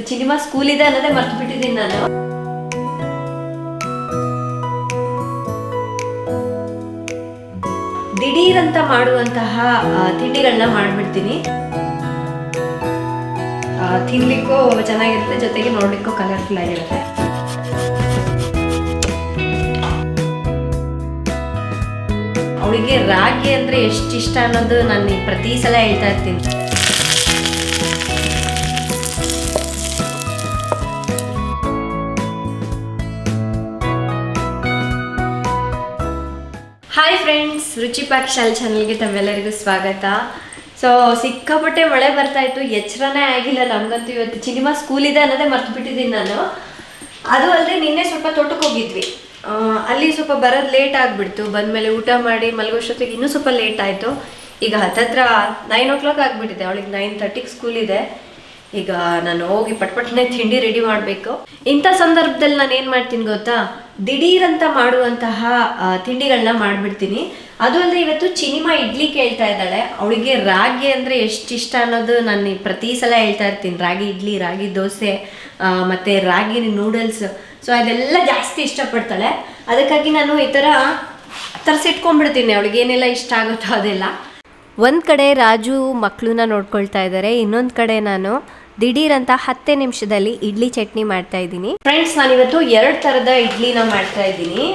Cinema school ಇದೆ ಅನ್ನೋದೇ ಮರ್ತು ಬಿಟ್ಟಿದ್ದೀನಿ ನಾನು. ದಿಢೀರಂತ ಮಾಡುವಂತಹ ತಿಂಡಿಗಳನ್ನ ಮಾಡ್ಬಿಡ್ತೀನಿ. ತಿನ್ಲಿಕ್ಕೂ ಚೆನ್ನಾಗಿರುತ್ತೆ, ಜೊತೆಗೆ ನೋಡ್ಲಿಕ್ಕೂ ಕಲರ್ಫುಲ್ ಆಗಿರುತ್ತೆ. ಅವಳಿಗೆ ರಾಗಿ ಅಂದ್ರೆ ಎಷ್ಟು ಇಷ್ಟ ಅನ್ನೋದು ನಾನು ಪ್ರತಿ ಸಲ ಹೇಳ್ತಾ ಇರ್ತೀನಿ. ಹಾಯ್ ಫ್ರೆಂಡ್ಸ್, ರುಚಿ ಪಾಕಶಾಲೆ ಚಾನಲ್ಗೆ ತಮ್ಮೆಲ್ಲರಿಗೂ ಸ್ವಾಗತ. ಸೊ ಸಿಕ್ಕಾಪಟ್ಟೆ ಮಳೆ ಬರ್ತಾ ಇತ್ತು, ಎಚ್ಚರನೇ ಆಗಿಲ್ಲ ನಮಗಂತೂ. ಇವತ್ತು ಸಿನಿಮಾ ಸ್ಕೂಲ್ ಇದೆ ಅನ್ನೋದೇ ಮರ್ತು ಬಿಟ್ಟಿದ್ದೀನಿ ನಾನು. ಅದು ಅಲ್ಲದೆ ನಿನ್ನೆ ಸ್ವಲ್ಪ ತೋಟಕ್ಕೆ ಹೋಗಿದ್ವಿ, ಅಲ್ಲಿ ಸ್ವಲ್ಪ ಬರೋದು ಲೇಟ್ ಆಗಿಬಿಡ್ತು. ಬಂದಮೇಲೆ ಊಟ ಮಾಡಿ ಮಲಗೋಷ್ಟೊತ್ತಿಗೆ ಇನ್ನೂ ಸ್ವಲ್ಪ ಲೇಟ್ ಆಯಿತು. ಈಗ ಹತ್ತತ್ರ 9 o'clock ಆಗಿಬಿಟ್ಟಿದೆ. ಅವಳಿಗೆ 9:30ಗೆ ಸ್ಕೂಲ್ ಇದೆ. ಈಗ ನಾನು ಹೋಗಿ ಪಟ್ಪಟ್ಟನೆ ತಿಂಡಿ ರೆಡಿ ಮಾಡಬೇಕು. ಇಂಥ ಸಂದರ್ಭದಲ್ಲಿ ನಾನು ಏನು ಮಾಡ್ತೀನಿ ಗೊತ್ತಾ, ದಿಢೀರಂತ ಮಾಡುವಂತಹ ತಿಂಡಿಗಳನ್ನ ಮಾಡಿಬಿಡ್ತೀನಿ. ಅದು ಅಲ್ಲದೆ ಇವತ್ತು ಚಿನಿಮಾ ಇಡ್ಲಿ ಕೇಳ್ತಾ ಇದ್ದಾಳೆ. ಅವಳಿಗೆ ರಾಗಿ ಅಂದರೆ ಎಷ್ಟು ಇಷ್ಟ ಅನ್ನೋದು ನಾನು ಪ್ರತಿ ಸಲ ಹೇಳ್ತಾ ಇರ್ತೀನಿ. ರಾಗಿ ಇಡ್ಲಿ, ರಾಗಿ ದೋಸೆ, ಮತ್ತು ರಾಗಿ ನೂಡಲ್ಸ್, ಸೊ ಅದೆಲ್ಲ ಜಾಸ್ತಿ ಇಷ್ಟಪಡ್ತಾಳೆ. ಅದಕ್ಕಾಗಿ ನಾನು ಈ ಥರ ತರಿಸಿಟ್ಕೊಂಡ್ಬಿಡ್ತೀನಿ ಅವಳಿಗೆ ಏನೆಲ್ಲ ಇಷ್ಟ ಆಗುತ್ತೋ ಅದೆಲ್ಲ. ಒಂದು ಕಡೆ ರಾಜು ಮಕ್ಕಳನ್ನ ನೋಡ್ಕೊಳ್ತಾ ಇದ್ದಾರೆ, ಇನ್ನೊಂದು ಕಡೆ ನಾನು ದಿಢೀರಂತ 10 ನಿಮಿಷದಲ್ಲಿ ಇಡ್ಲಿ ಚಟ್ನಿ ಮಾಡ್ತಾ ಇದ್ದೀನಿ. ಫ್ರೆಂಡ್ಸ್, ನಾನಿವತ್ತು 2 ಥರದ ಇಡ್ಲಿನ ಮಾಡ್ತಾ ಇದ್ದೀನಿ.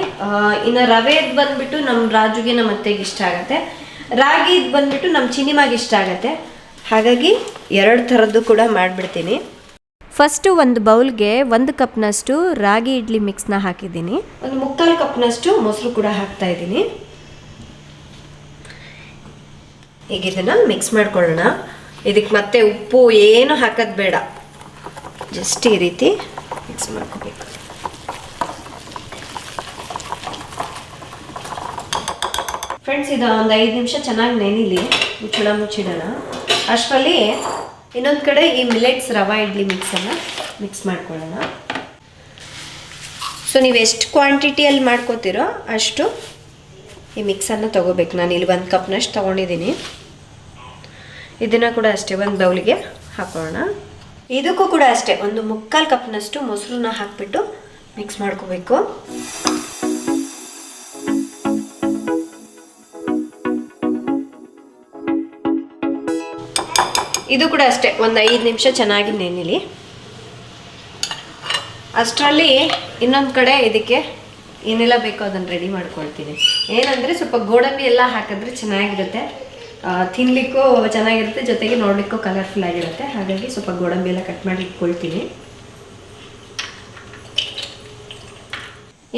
ಇನ್ನು ರವೆದು ಬಂದ್ಬಿಟ್ಟು ನಮ್ಮ ರಾಜುಗೆ, ನಮ್ಮ ಅತ್ತೆಗೆ ಇಷ್ಟ ಆಗುತ್ತೆ. ರಾಗಿದು ಬಂದ್ಬಿಟ್ಟು ನಮ್ಮ ಚಿನಿಮಾಗೆ ಇಷ್ಟ ಆಗುತ್ತೆ. ಹಾಗಾಗಿ 2 ಥರದ್ದು ಕೂಡ ಮಾಡಿಬಿಡ್ತೀನಿ. ಫಸ್ಟು ಒಂದು ಬೌಲ್ಗೆ 1 ಕಪ್ನಷ್ಟು ರಾಗಿ ಇಡ್ಲಿ ಮಿಕ್ಸ್ನ ಹಾಕಿದ್ದೀನಿ. ಒಂದು 3/4 ಕಪ್ನಷ್ಟು ಮೊಸರು ಕೂಡ ಹಾಕ್ತಾ ಇದ್ದೀನಿ. ಈಗ ಇದನ್ನು ಮಿಕ್ಸ್ ಮಾಡ್ಕೊಳ್ಳೋಣ. ಇದಕ್ಕೆ ಮತ್ತೆ ಉಪ್ಪು ಏನು ಹಾಕೋದು ಬೇಡ, ಜಸ್ಟ್ ಈ ರೀತಿ ಮಿಕ್ಸ್ ಮಾಡ್ಕೋಬೇಕು. ಫ್ರೆಂಡ್ಸ್, ಇದು ಒಂದು 5 ನಿಮಿಷ ಚೆನ್ನಾಗಿ ನೆನಿಲಿ, ಮುಚ್ಚಿಡೋಣ. ಅಷ್ಟರಲ್ಲಿ ಇನ್ನೊಂದು ಕಡೆ ಈ ಮಿಲೆಟ್ಸ್ ರವಾ ಇಡ್ಲಿ ಮಿಕ್ಸನ್ನು ಮಿಕ್ಸ್ ಮಾಡ್ಕೊಳ್ಳೋಣ. ಸೊ ನೀವು ಎಷ್ಟು ಕ್ವಾಂಟಿಟಿಯಲ್ಲಿ ಮಾಡ್ಕೋತೀರೋ ಅಷ್ಟು ಈ ಮಿಕ್ಸನ್ನು ತೊಗೋಬೇಕು. ನಾನು ಇಲ್ಲಿ 1 ಕಪ್ನಷ್ಟು ತೊಗೊಂಡಿದ್ದೀನಿ. ಇದನ್ನು ಕೂಡ ಅಷ್ಟೇ ಒಂದು ಬೌಲಿಗೆ ಹಾಕೋಣ. ಇದಕ್ಕೂ ಕೂಡ ಅಷ್ಟೇ ಒಂದು 3/4 ಕಪ್ನಷ್ಟು ಮೊಸರನ್ನ ಹಾಕಿಬಿಟ್ಟು ಮಿಕ್ಸ್ ಮಾಡ್ಕೋಬೇಕು. ಇದು ಕೂಡ ಅಷ್ಟೇ ಒಂದು 5 ನಿಮಿಷ ಚೆನ್ನಾಗಿ ನೆನಿಲಿ. ಅಷ್ಟರಲ್ಲಿ ಇನ್ನೊಂದು ಕಡೆ ಇದಕ್ಕೆ ಏನೆಲ್ಲ ಬೇಕೋ ಅದನ್ನು ರೆಡಿ ಮಾಡ್ಕೊಳ್ತೀನಿ. ಏನಂದರೆ ಸ್ವಲ್ಪ ಗೋಡಂಬಿ ಎಲ್ಲ ಹಾಕಿದ್ರೆ ಚೆನ್ನಾಗಿರುತ್ತೆ, ತಿನ್ನಲಿಕ್ಕೂ ಚೆನ್ನಾಗಿರುತ್ತೆ, ಜೊತೆಗೆ ನೋಡಲಿಕ್ಕೂ ಕಲರ್ಫುಲ್ ಆಗಿರುತ್ತೆ. ಹಾಗಾಗಿ ಸ್ವಲ್ಪ ಗೋಡಂಬಿ ಎಲ್ಲ ಕಟ್ ಮಾಡಿ ಇಟ್ಕೊಳ್ತೀನಿ.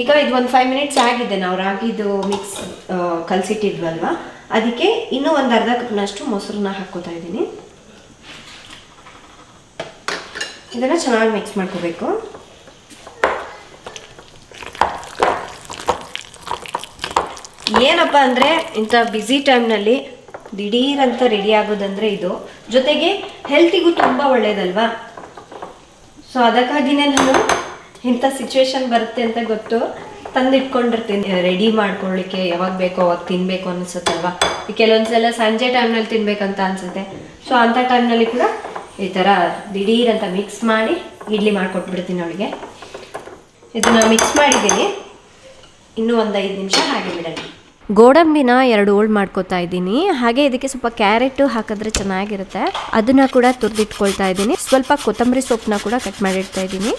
ಈಗ ಇದು ಒಂದು 5 ಮಿನಿಟ್ಸ್ ಆಗಿದೆ. ನಾವು ರಾಗಿದು ಮಿಕ್ಸ್ ಕಲಸಿಟ್ಟಿದ್ವಲ್ವ, ಅದಕ್ಕೆ ಇನ್ನೂ ಒಂದು ಅರ್ಧ ಕಪ್ನಷ್ಟು ಮೊಸರನ್ನ ಹಾಕ್ಕೋತಾ ಇದ್ದೀನಿ. ಇದನ್ನು ಚೆನ್ನಾಗಿ ಮಿಕ್ಸ್ ಮಾಡ್ಕೋಬೇಕು. ಏನಪ್ಪ ಅಂದರೆ ಇಂಥ ಬ್ಯುಸಿ ಟೈಮ್ನಲ್ಲಿ ದಿಢೀರಂತ ರೆಡಿ ಆಗೋದಂದರೆ ಇದು, ಜೊತೆಗೆ ಹೆಲ್ತಿಗೂ ತುಂಬ ಒಳ್ಳೆಯದಲ್ವಾ. ಸೊ ಅದಕ್ಕಾಗಿಯೇ ನಾನು ಇಂಥ ಸಿಚುವೇಶನ್ ಬರುತ್ತೆ ಅಂತ ಗೊತ್ತು ತಂದಿಟ್ಕೊಂಡಿರ್ತೀನಿ ರೆಡಿ ಮಾಡ್ಕೊಳ್ಳಿಕ್ಕೆ. ಯಾವಾಗ ಬೇಕೋ ಅವಾಗ ತಿನ್ನಬೇಕು ಅನಿಸುತ್ತಲ್ವ. ಕೆಲವೊಂದು ಸಲ ಸಂಜೆ ಟೈಮ್ನಲ್ಲಿ ತಿನ್ಬೇಕಂತ ಅನಿಸುತ್ತೆ. ಸೊ ಅಂಥ ಟೈಮ್ನಲ್ಲಿ ಕೂಡ ಈ ಥರ ದಿಢೀರಂತ ಮಿಕ್ಸ್ ಮಾಡಿ ಇಡ್ಲಿ ಮಾಡಿಕೊಟ್ಬಿಡ್ತೀನಿ ಅವಳಿಗೆ. ಇದನ್ನು ಮಿಕ್ಸ್ ಮಾಡಿದ್ದೀನಿ. ಇನ್ನೂ ಒಂದು 5 ನಿಮಿಷ ಹಾಗೆ ಬಿಡೋಣ. ಗೋಡಂಬಿನ 2 ಹೋಳು ಮಾಡ್ಕೋತಾ ಇದ್ದೀನಿ. ಹಾಗೆ ಇದಕ್ಕೆ ಸ್ವಲ್ಪ ಕ್ಯಾರೆಟು ಹಾಕಿದ್ರೆ ಚೆನ್ನಾಗಿರುತ್ತೆ, ಅದನ್ನು ಕೂಡ ತುರಿದಿಟ್ಕೊಳ್ತಾ ಇದ್ದೀನಿ. ಸ್ವಲ್ಪ ಕೊತ್ತಂಬರಿ ಸೊಪ್ಪನ್ನ ಕೂಡ ಕಟ್ ಮಾಡಿಡ್ತಾ ಇದ್ದೀನಿ.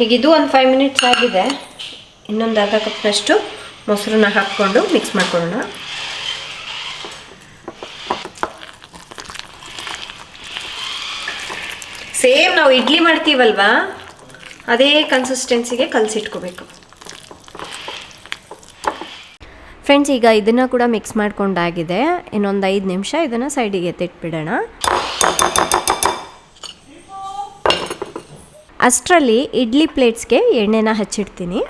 ಈಗ ಇದು ಒಂದು 5 ಮಿನಿಟ್ಸ್ ಆಗಿದೆ. ಇನ್ನೊಂದು ಅರ್ಧ ಕಪ್ನಷ್ಟು ಮೊಸರನ್ನ ಹಾಕ್ಕೊಂಡು ಮಿಕ್ಸ್ ಮಾಡ್ಕೊಳ್ಳೋಣ. ಸೇಮ್ ನಾವು ಇಡ್ಲಿ ಮಾಡ್ತೀವಲ್ವಾ, ಅದೇ ಕನ್ಸಿಸ್ಟೆನ್ಸಿಗೆ ಕಲಸಿಟ್ಕೋಬೇಕು. ಫ್ರೆಂಡ್ಸ್, ಈಗ ಇದನ್ನು ಕೂಡ ಮಿಕ್ಸ್ ಮಾಡ್ಕೊಂಡಾಗಿದೆ. ಇನ್ನೊಂದು 5 ನಿಮಿಷ ಇದನ್ನು ಸೈಡಿಗೆ ಎತ್ತಿಟ್ಬಿಡೋಣ. ಅಷ್ಟರಲ್ಲಿ ಇಡ್ಲಿ ಪ್ಲೇಟ್ಸ್ಗೆ ಎಣ್ಣೆನ ಹಚ್ಚಿಡ್ತೀನಿ.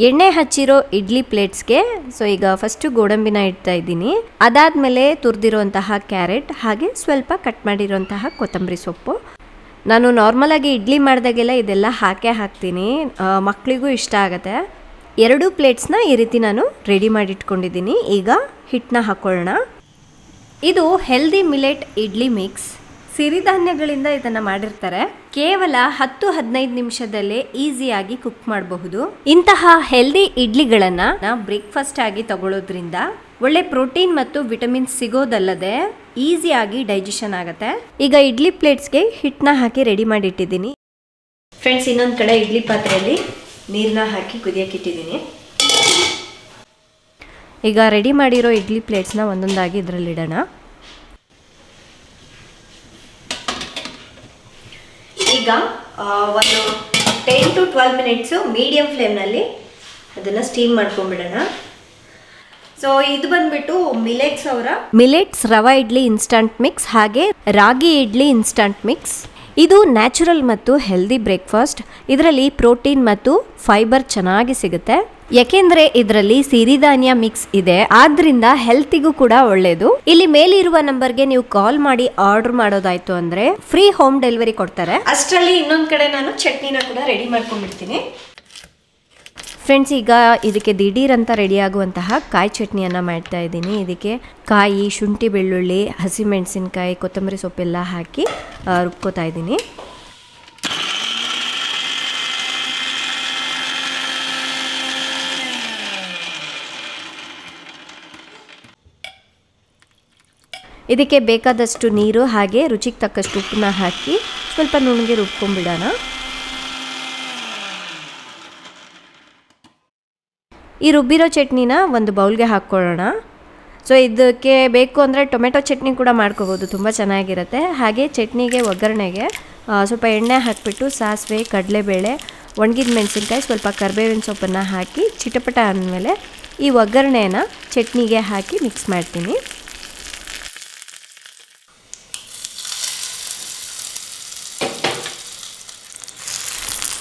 ಎಣ್ಣೆ ಹಚ್ಚಿರೋ ಇಡ್ಲಿ ಪ್ಲೇಟ್ಸ್ಗೆ ಸೊ ಈಗ ಫಸ್ಟು ಗೋಡಂಬಿನ ಇಡ್ತಾ ಇದ್ದೀನಿ. ಅದಾದಮೇಲೆ ತುರಿದಿರುವಂತಹ ಕ್ಯಾರೆಟ್, ಹಾಗೆ ಸ್ವಲ್ಪ ಕಟ್ ಮಾಡಿರೋಂತಹ ಕೊತ್ತಂಬರಿ ಸೊಪ್ಪು. ನಾನು ನಾರ್ಮಲಾಗಿ ಇಡ್ಲಿ ಮಾಡಿದಾಗೆಲ್ಲ ಇದೆಲ್ಲ ಹಾಕ್ತೀನಿ, ಮಕ್ಕಳಿಗೂ ಇಷ್ಟ ಆಗುತ್ತೆ. 2 ಪ್ಲೇಟ್ಸ್ನ ಈ ರೀತಿ ನಾನು ರೆಡಿ ಮಾಡಿಟ್ಕೊಂಡಿದ್ದೀನಿ. ಈಗ ಹಿಟ್ಟನ್ನ ಹಾಕೊಳ್ಳೋಣ. ಇದು ಹೆಲ್ದಿ ಮಿಲೆಟ್ ಇಡ್ಲಿ ಮಿಕ್ಸ್. ಸಿರಿಧಾನ್ಯಗಳಿಂದ ಇದನ್ನು ಮಾಡಿರ್ತಾರೆ. ಕೇವಲ 10-15 ನಿಮಿಷದಲ್ಲೇ ಈಸಿಯಾಗಿ ಕುಕ್ ಮಾಡಬಹುದು. ಇಂತಹ ಹೆಲ್ದಿ ಇಡ್ಲಿಗಳನ್ನು ಬ್ರೇಕ್ಫಾಸ್ಟ್ ಆಗಿ ತಗೊಳ್ಳೋದ್ರಿಂದ ಒಳ್ಳೆ ಪ್ರೋಟೀನ್ ಮತ್ತು ವಿಟಮಿನ್ ಸಿಗೋದಲ್ಲದೆ ಈಸಿಯಾಗಿ ಡೈಜೆಷನ್ ಆಗುತ್ತೆ. ಈಗ ಇಡ್ಲಿ ಪ್ಲೇಟ್ಸ್ಗೆ ಹಿಟ್ಟನ್ನ ಹಾಕಿ ರೆಡಿ ಮಾಡಿ ಇಟ್ಟಿದ್ದೀನಿ. ಫ್ರೆಂಡ್ಸ್, ಇನ್ನೊಂದು ಕಡೆ ಇಡ್ಲಿ ಪಾತ್ರೆಯಲ್ಲಿ ನೀರನ್ನ ಹಾಕಿ ಕುದಿಯಕ್ಕೆ ಇಟ್ಟಿದ್ದೀನಿ. ಈಗ ರೆಡಿ ಮಾಡಿರೋ ಇಡ್ಲಿ ಪ್ಲೇಟ್ಸ್ನ ಒಂದೊಂದಾಗಿ ಇದರಲ್ಲಿ ಇಡೋಣ. ಈಗ ಒಂದು 10 to 12 ಮಿನಿಟ್ಸು ಮೀಡಿಯಂ ಫ್ಲೇಮ್ನಲ್ಲಿ ಅದನ್ನು ಸ್ಟೀಮ್ ಮಾಡ್ಕೊಂಡ್ಬಿಡೋಣ. ಸೊ ಇದು ಬಂದ್ಬಿಟ್ಟು millets rava idli instant mix ಹಾಗೆ ರಾಗಿ ಇಡ್ಲಿ ಇನ್ಸ್ಟಂಟ್ ಮಿಕ್ಸ್. ಇದು ನ್ಯಾಚುರಲ್ ಮತ್ತು ಹೆಲ್ದಿ ಬ್ರೇಕ್ಫಾಸ್ಟ್. ಇದರಲ್ಲಿ ಪ್ರೋಟೀನ್ ಮತ್ತು ಫೈಬರ್ ಚೆನ್ನಾಗಿ ಸಿಗುತ್ತೆ, ಯಾಕೆಂದ್ರೆ ಇದರಲ್ಲಿ ಸಿರಿಧಾನ್ಯ ಮಿಕ್ಸ್ ಇದೆ, ಆದ್ರಿಂದ ಹೆಲ್ತಿಗೂ ಕೂಡ ಒಳ್ಳೇದು. ಇಲ್ಲಿ ಮೇಲಿರುವ ನಂಬರ್ಗೆ ನೀವು ಕಾಲ್ ಮಾಡಿ ಆರ್ಡರ್ ಮಾಡೋದಾಯ್ತು ಅಂದ್ರೆ ಫ್ರೀ ಹೋಮ್ ಡೆಲಿವರಿ ಕೊಡ್ತಾರೆ. ಅಷ್ಟರಲ್ಲಿ ಇನ್ನೊಂದ್ ಕಡೆ ನಾನು ಚಟ್ನಿನ ಕೂಡ ರೆಡಿ ಮಾಡ್ಕೊಂಡ್ಬಿಡ್ತೀನಿ. ಫ್ರೆಂಡ್ಸ್, ಈಗ ಇದಕ್ಕೆ ದಿಢೀರ್ ಅಂತ ರೆಡಿ ಆಗುವಂತಹ ಕಾಯಿ ಚಟ್ನಿಯನ್ನು ಮಾಡ್ತಾ ಇದ್ದೀನಿ. ಇದಕ್ಕೆ ಕಾಯಿ, ಶುಂಠಿ, ಬೆಳ್ಳುಳ್ಳಿ, ಹಸಿಮೆಣಸಿನ್ಕಾಯಿ, ಕೊತ್ತಂಬರಿ ಸೊಪ್ಪೆಲ್ಲ ಹಾಕಿ ರುಬ್ಕೋತಾ ಇದ್ದೀನಿ. ಇದಕ್ಕೆ ಬೇಕಾದಷ್ಟು ನೀರು ಹಾಗೆ ರುಚಿಗೆ ತಕ್ಕಷ್ಟು ಉಪ್ಪನ್ನ ಹಾಕಿ ಸ್ವಲ್ಪ ನುಣ್ಣಗೆ ರುಬ್ಕೊಂಡ್ಬಿಡೋಣ. ಈ ರುಬ್ಬಿರೋ ಚಟ್ನಿನ ಒಂದು ಬೌಲ್ಗೆ ಹಾಕ್ಕೊಳ್ಳೋಣ. ಸೊ ಇದಕ್ಕೆ ಬೇಕು ಅಂದರೆ ಟೊಮೆಟೊ ಚಟ್ನಿ ಕೂಡ ಮಾಡ್ಕೋಬೋದು, ತುಂಬ ಚೆನ್ನಾಗಿರುತ್ತೆ. ಹಾಗೆ ಚಟ್ನಿಗೆ ಒಗ್ಗರಣೆಗೆ ಸ್ವಲ್ಪ ಎಣ್ಣೆ ಹಾಕಿಬಿಟ್ಟು ಸಾಸಿವೆ, ಕಡಲೆಬೇಳೆ, ಒಣಗಿದ ಮೆಣಸಿನ್ಕಾಯಿ, ಸ್ವಲ್ಪ ಕರಿಬೇವಿನ ಸೊಪ್ಪನ್ನು ಹಾಕಿ ಚಿಟಪಟ ಅಂದಮೇಲೆ ಈ ಒಗ್ಗರಣೆನ ಚಟ್ನಿಗೆ ಹಾಕಿ ಮಿಕ್ಸ್ ಮಾಡ್ತೀನಿ.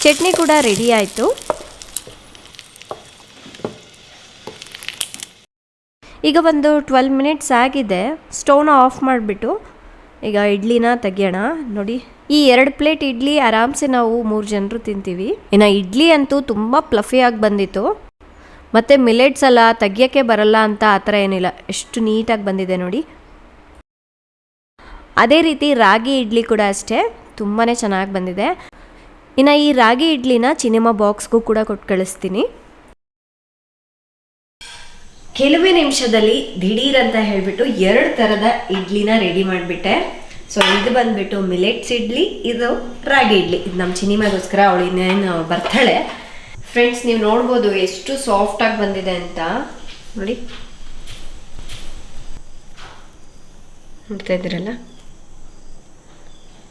ಚಟ್ನಿ ಕೂಡ ರೆಡಿ ಆಯಿತು. ಈಗ ಒಂದು 12 ಮಿನಿಟ್ಸ್ ಆಗಿದೆ. ಸ್ಟವ್ನ ಆಫ್ ಮಾಡಿಬಿಟ್ಟು ಈಗ ಇಡ್ಲಿನ ತೆಗಿಯೋಣ. ನೋಡಿ, ಈ 2 ಪ್ಲೇಟ್ ಇಡ್ಲಿ ಆರಾಮ್ಸೆ ನಾವು 3 ಜನರು ತಿಂತೀವಿ. ಇನ್ನು ಇಡ್ಲಿ ಅಂತೂ ತುಂಬ ಫ್ಲಫಿಯಾಗಿ ಬಂದಿತ್ತು. ಮತ್ತು ಮಿಲೆಟ್ಸ್ ಅಲ್ಲ, ತೆಗಿಯೋಕ್ಕೆ ಬರಲ್ಲ ಅಂತ ಆ ಥರ ಏನಿಲ್ಲ, ಎಷ್ಟು ನೀಟಾಗಿ ಬಂದಿದೆ ನೋಡಿ. ಅದೇ ರೀತಿ ರಾಗಿ ಇಡ್ಲಿ ಕೂಡ ಅಷ್ಟೇ, ತುಂಬಾ ಚೆನ್ನಾಗಿ ಬಂದಿದೆ. ಇನ್ನು ಈ ರಾಗಿ ಇಡ್ಲಿನ ಸಿನಿಮಾ ಬಾಕ್ಸ್ಗೂ ಕೂಡ ಕೊಟ್ಟು ಕಳಿಸ್ತೀನಿ. ಕೆಲವೇ ನಿಮಿಷದಲ್ಲಿ ದಿಢೀರ್ ಅಂತ ಹೇಳಿಬಿಟ್ಟು 2 ಥರದ ಇಡ್ಲಿನ ರೆಡಿ ಮಾಡಿಬಿಟ್ಟೆ. ಸೊ ಇದು ಬಂದ್ಬಿಟ್ಟು ಮಿಲೆಟ್ಸ್ ಇಡ್ಲಿ, ಇದು ರಾಗಿ ಇಡ್ಲಿ. ಇದು ನಮ್ಮ ಸಿನಿಮಾಗೋಸ್ಕರ ಅವಳು ಇನ್ನೇನು ಬರ್ತಾಳೆ. ಫ್ರೆಂಡ್ಸ್, ನೀವು ನೋಡ್ಬೋದು ಎಷ್ಟು ಸಾಫ್ಟಾಗಿ ಬಂದಿದೆ ಅಂತ. ನೋಡಿ, ನೋಡ್ತಾ ಇದ್ದೀರಲ್ಲ,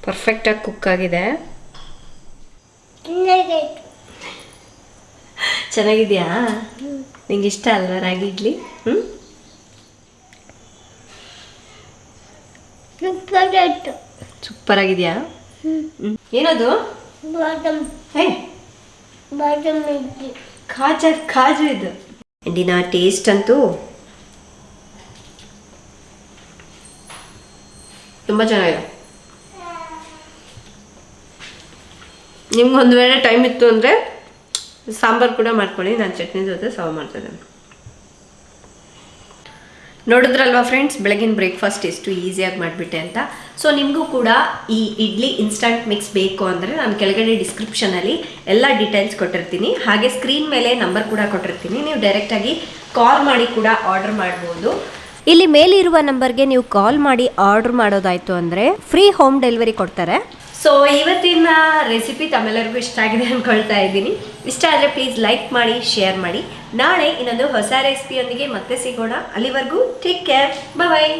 ಪರ್ಫೆಕ್ಟಾಗಿ ಕುಕ್ ಆಗಿದೆ. ಚೆನ್ನಾಗಿದೆಯಾ? ನಿಂಗೆ ಇಷ್ಟ ಅಲ್ವಾ ರಾಗಿ ಇಡ್ಲಿ? ಸೂಪರ್ ಆಗಿದೆಯಾ? ಏನದು? ಕಾಜು ಇದು. ಇಂಡಿನ ಟೇಸ್ಟ್ ಅಂತೂ ತುಂಬ ಚೆನ್ನಾಗಿದೆ. ನಿಮ್ಗೊಂದು ವೇಳೆ ಟೈಮ್ ಇತ್ತು ಅಂದರೆ ಸಾಂಬಾರು ಕೂಡ ಮಾಡ್ಕೊಳ್ಳಿ, ನಾನು ಚಟ್ನಿ ಜೊತೆ ಸರ್ವ್ ಮಾಡ್ತಿದ್ದೇನೆ. ನೋಡಿದ್ರಲ್ವಾ ಫ್ರೆಂಡ್ಸ್, ಬೆಳಗಿನ ಬ್ರೇಕ್ಫಾಸ್ಟ್ ಎಷ್ಟು ಈಸಿಯಾಗಿ ಮಾಡಿಬಿಟ್ಟೆ ಅಂತ. ಸೊ ನಿಮಗೂ ಕೂಡ ಈ ಇಡ್ಲಿ ಇನ್ಸ್ಟಂಟ್ ಮಿಕ್ಸ್ ಬೇಕು ಅಂದರೆ ನಾನು ಕೆಳಗಡೆ ಡಿಸ್ಕ್ರಿಪ್ಷನಲ್ಲಿ ಎಲ್ಲ ಡೀಟೇಲ್ಸ್ ಕೊಟ್ಟಿರ್ತೀನಿ. ಹಾಗೆ ಸ್ಕ್ರೀನ್ ಮೇಲೆ ನಂಬರ್ ಕೂಡ ಕೊಟ್ಟಿರ್ತೀನಿ, ನೀವು ಡೈರೆಕ್ಟಾಗಿ ಕಾಲ್ ಮಾಡಿ ಕೂಡ ಆರ್ಡರ್ ಮಾಡ್ಬೋದು. ಇಲ್ಲಿ ಮೇಲಿರುವ ನಂಬರ್ಗೆ ನೀವು ಕಾಲ್ ಮಾಡಿ ಆರ್ಡರ್ ಮಾಡೋದಾಯಿತು ಅಂದರೆ ಫ್ರೀ ಹೋಮ್ ಡೆಲಿವರಿ ಕೊಡ್ತಾರೆ. ಸೊ ಇವತ್ತಿನ ರೆಸಿಪಿ ತಮ್ಮೆಲ್ಲರಿಗೂ ಇಷ್ಟ ಆಗಿದೆ ಅಂದ್ಕೊಳ್ತಾ ಇದ್ದೀನಿ. ಇಷ್ಟ ಆದರೆ ಪ್ಲೀಸ್ ಲೈಕ್ ಮಾಡಿ, ಶೇರ್ ಮಾಡಿ. ನಾಳೆ ಇನ್ನೊಂದು ಹೊಸ ರೆಸಿಪಿಯೊಂದಿಗೆ ಮತ್ತೆ ಸಿಗೋಣ. ಅಲ್ಲಿವರೆಗೂ ಟೇಕ್ ಕೇರ್, ಬಾಯ್.